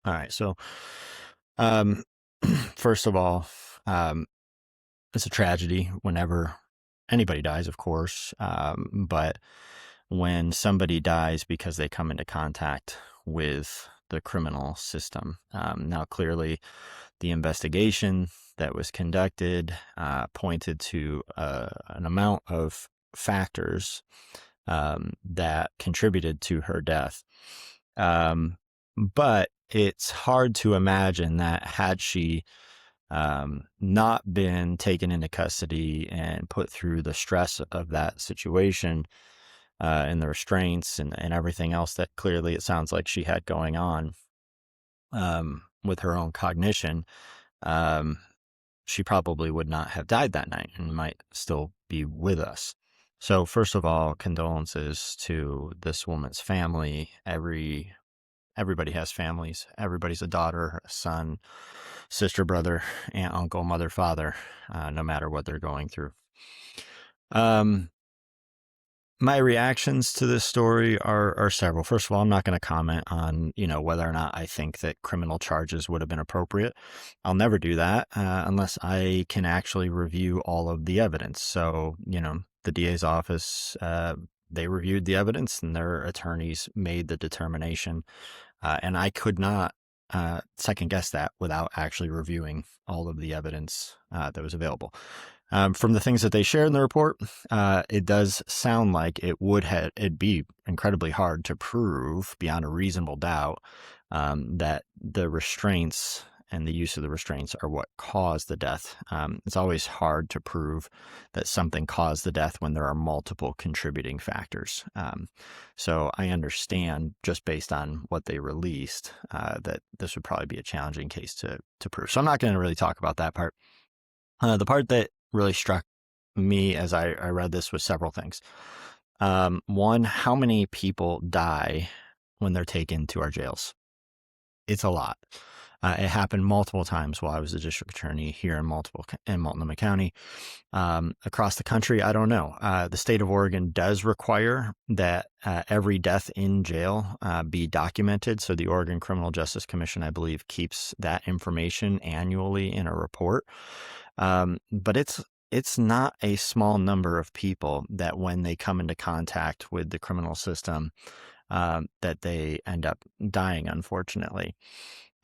All right. So, um, first of all, um, it's a tragedy whenever anybody dies, of course. But when somebody dies because they come into contact with the criminal system, now clearly the investigation that was conducted pointed to an amount of factors that contributed to her death. But it's hard to imagine that had she not been taken into custody and put through the stress of that situation and the restraints and everything else that clearly it sounds like she had going on with her own cognition, um, she probably would not have died that night and might still be with us. So, first of all, condolences to this woman's family. Everybody has families. Everybody's a daughter, a son, sister, brother, aunt, uncle, mother, father, no matter what they're going through. Um, my reactions to this story are several. First of all, I'm not going to comment on, whether or not I think that criminal charges would have been appropriate. I'll never do that unless I can actually review all of the evidence. So, the DA's office, they reviewed the evidence and their attorneys made the determination. And I could not second guess that without actually reviewing all of the evidence that was available. From the things that they shared in the report, it does sound like it'd be incredibly hard to prove beyond a reasonable doubt that the restraints and the use of the restraints are what caused the death. It's always hard to prove that something caused the death when there are multiple contributing factors. So I understand just based on what they released that this would probably be a challenging case to prove. So I'm not going to really talk about that part. The part that really struck me as I read this was several things. One, how many people die when they're taken to our jails? It's a lot. It happened multiple times while I was the district attorney here in Multnomah County. Across the country, I don't know. The state of Oregon does require that every death in jail be documented. So the Oregon Criminal Justice Commission, I believe, keeps that information annually in a report. But it's not a small number of people that when they come into contact with the criminal system, that they end up dying, unfortunately.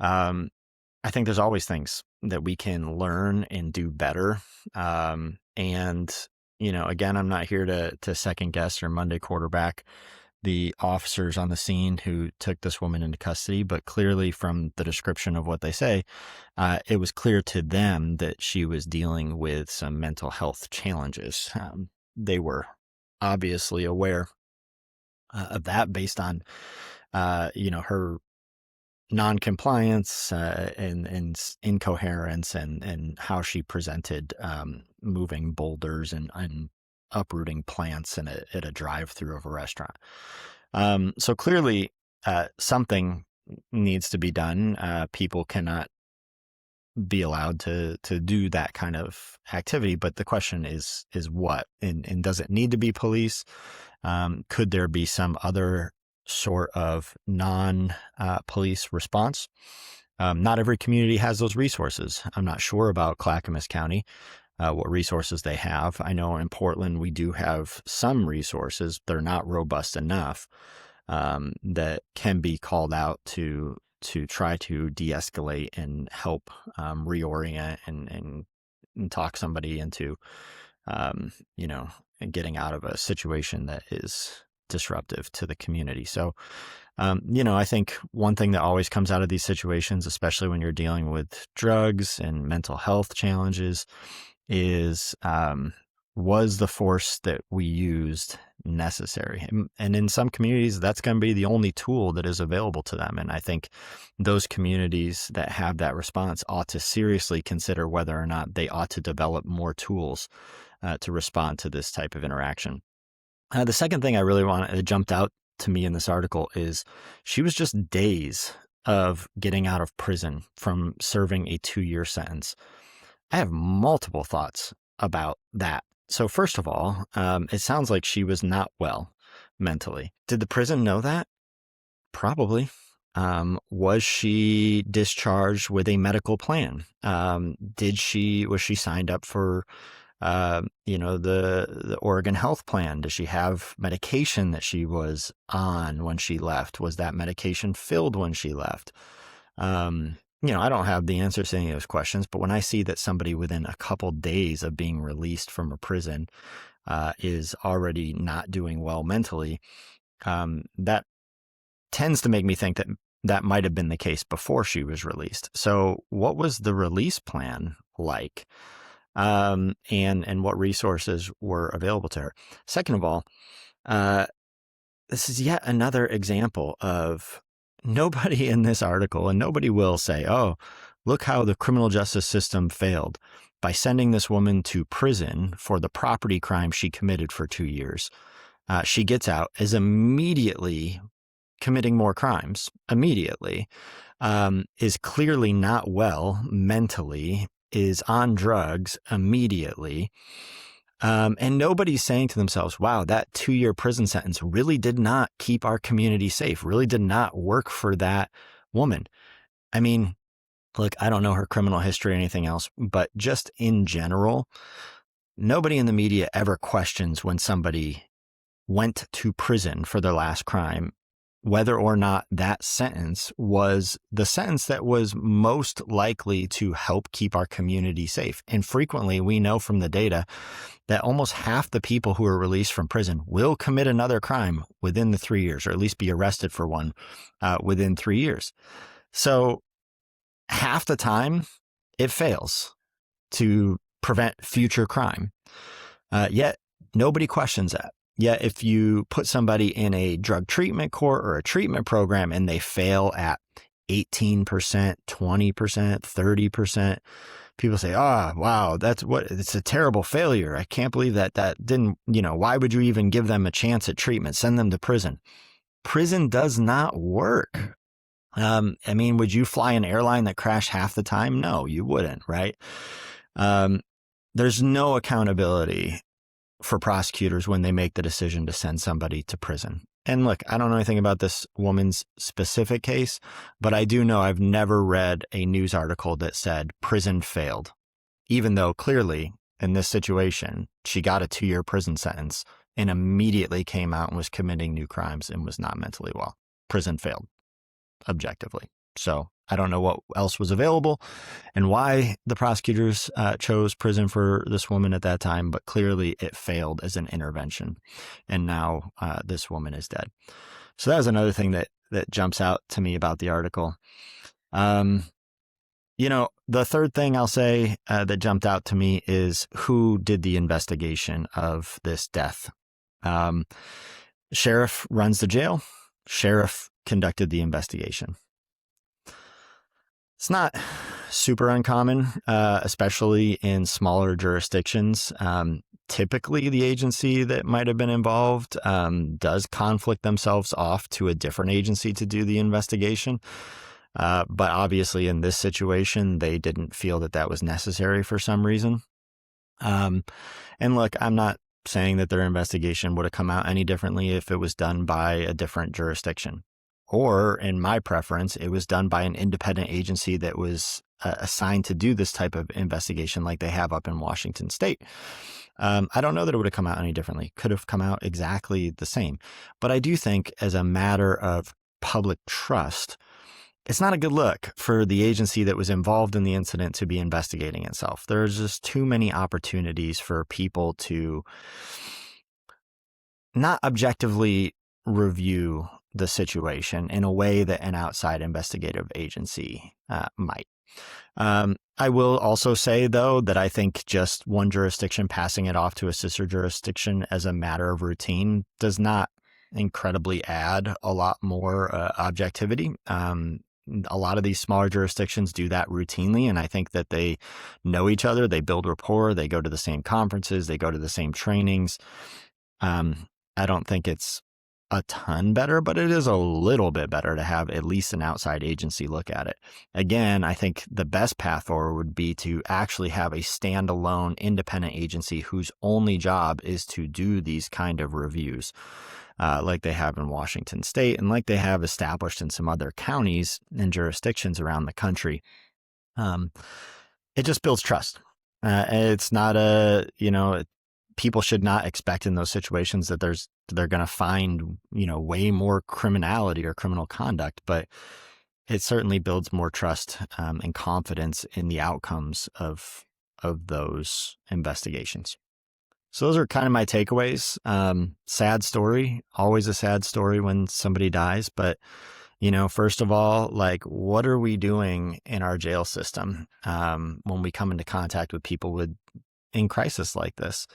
I think there's always things that we can learn and do better. And, again, I'm not here to second guess or Monday quarterback the officers on the scene who took this woman into custody, but clearly from the description of what they say, it was clear to them that she was dealing with some mental health challenges. They were obviously aware of that based on, her non-compliance and incoherence and how she presented moving boulders and uprooting plants at a drive-through of a restaurant. So clearly something needs to be done. People cannot be allowed to do that kind of activity, but the question is what? And does it need to be police? Could there be some other sort of non-police response? Not every community has those resources. I'm not sure about Clackamas County, what resources they have. I know in Portland we do have some resources. They're not robust enough that can be called out to try to de-escalate and help reorient and talk somebody into, getting out of a situation that is disruptive to the community. So, I think one thing that always comes out of these situations, especially when you're dealing with drugs and mental health challenges, is was the force that we used necessary? And in some communities, that's going to be the only tool that is available to them. And I think those communities that have that response ought to seriously consider whether or not they ought to develop more tools to respond to this type of interaction. The second thing I really jumped out to me in this article is she was just days of getting out of prison from serving a 2-year sentence. I have multiple thoughts about that. So first of all, it sounds like she was not well mentally. Did the prison know that? Probably. Was she discharged with a medical plan? Was she signed up for, the Oregon Health Plan? Does she have medication that she was on when she left? Was that medication filled when she left? I don't have the answers to any of those questions, but when I see that somebody within a couple days of being released from a prison is already not doing well mentally, that tends to make me think that that might have been the case before she was released. So what was the release plan like? And what resources were available to her? Second of all, this is yet another example of nobody in this article, and nobody will say, oh, look how the criminal justice system failed by sending this woman to prison for the property crime she committed for 2 years. She gets out, is immediately committing more crimes, is clearly not well mentally, is on drugs immediately. And nobody's saying to themselves, wow, that 2-year prison sentence really did not keep our community safe, really did not work for that woman. I mean, look, I don't know her criminal history or anything else, but just in general, nobody in the media ever questions when somebody went to prison for their last crime, whether or not that sentence was the sentence that was most likely to help keep our community safe. And frequently, we know from the data that almost half the people who are released from prison will commit another crime within the 3 years, or at least be arrested for one within 3 years. So half the time, it fails to prevent future crime. Yet nobody questions that. Yet if you put somebody in a drug treatment court or a treatment program and they fail at 18%, 20%, 30%, people say, oh, wow, it's a terrible failure. I can't believe that didn't, why would you even give them a chance at treatment? Send them to prison. Prison does not work. Would you fly an airline that crashed half the time? No, you wouldn't, right? There's no accountability for prosecutors when they make the decision to send somebody to prison. And look, I don't know anything about this woman's specific case, but I do know I've never read a news article that said prison failed, even though clearly in this situation, she got a 2-year prison sentence and immediately came out and was committing new crimes and was not mentally well. Prison failed, objectively. So I don't know what else was available and why the prosecutors chose prison for this woman at that time, but clearly it failed as an intervention. And now this woman is dead. So that was another thing that jumps out to me about the article. The third thing I'll say that jumped out to me is who did the investigation of this death. Sheriff runs the jail. Sheriff conducted the investigation. It's not super uncommon, especially in smaller jurisdictions. Typically, the agency that might have been involved does conflict themselves off to a different agency to do the investigation. But obviously, in this situation, they didn't feel that was necessary for some reason. And look, I'm not saying that their investigation would have come out any differently if it was done by a different jurisdiction. Or, in my preference, it was done by an independent agency that was assigned to do this type of investigation like they have up in Washington State. I don't know that it would have come out any differently. Could have come out exactly the same. But I do think as a matter of public trust, it's not a good look for the agency that was involved in the incident to be investigating itself. There's just too many opportunities for people to not objectively review the situation in a way that an outside investigative agency might. I will also say, though, that I think just one jurisdiction passing it off to a sister jurisdiction as a matter of routine does not incredibly add a lot more objectivity. A lot of these smaller jurisdictions do that routinely, and I think that they know each other, they build rapport, they go to the same conferences, they go to the same trainings. I don't think it's a ton better, but it is a little bit better to have at least an outside agency look at it. Again, I think the best path forward would be to actually have a standalone independent agency whose only job is to do these kind of reviews. like they have in Washington State and like they have established in some other counties and jurisdictions around the country. It just builds trust. It's not people should not expect in those situations that they're going to find, way more criminality or criminal conduct, but it certainly builds more trust and confidence in the outcomes of those investigations. So those are kind of my takeaways. Sad story, always a sad story when somebody dies, but first of all, like, what are we doing in our jail system when we come into contact with people in crisis like this?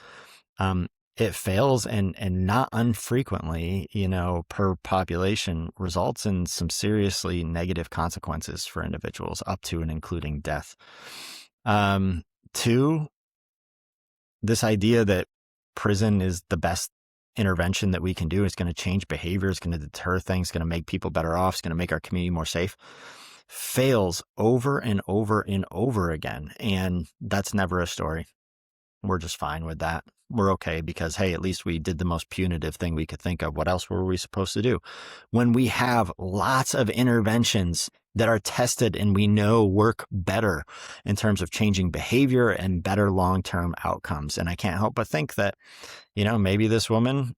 It fails and not unfrequently, per population results in some seriously negative consequences for individuals up to and including death. Two, this idea that prison is the best intervention that we can do, is going to change behavior, it's going to deter things, going to make people better off, it's going to make our community more safe, fails over and over and over again. And that's never a story. We're just fine with that. We're okay because, hey, at least we did the most punitive thing we could think of. What else were we supposed to do? When we have lots of interventions that are tested and we know work better in terms of changing behavior and better long-term outcomes. And I can't help but think that, maybe this woman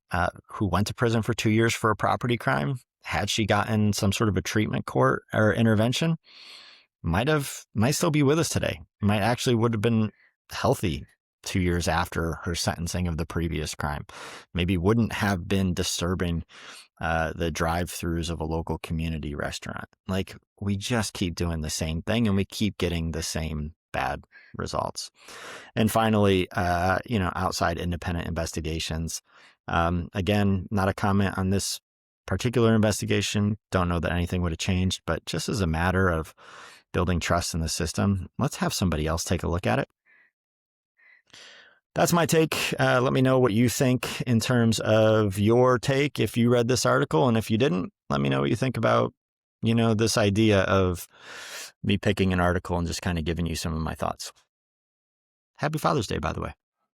who went to prison for 2 years for a property crime, had she gotten some sort of a treatment court or intervention, might still be with us today. Might actually would have been healthy 2 years after her sentencing of the previous crime. Maybe wouldn't have been disturbing the drive-throughs of a local community restaurant. Like, we just keep doing the same thing and we keep getting the same bad results. And finally, outside independent investigations. Again, not a comment on this particular investigation. Don't know that anything would have changed, but just as a matter of building trust in the system, let's have somebody else take a look at it. That's my take. Let me know what you think in terms of your take if you read this article. And if you didn't, let me know what you think about, this idea of me picking an article and just kind of giving you some of my thoughts. Happy Father's Day, by the way.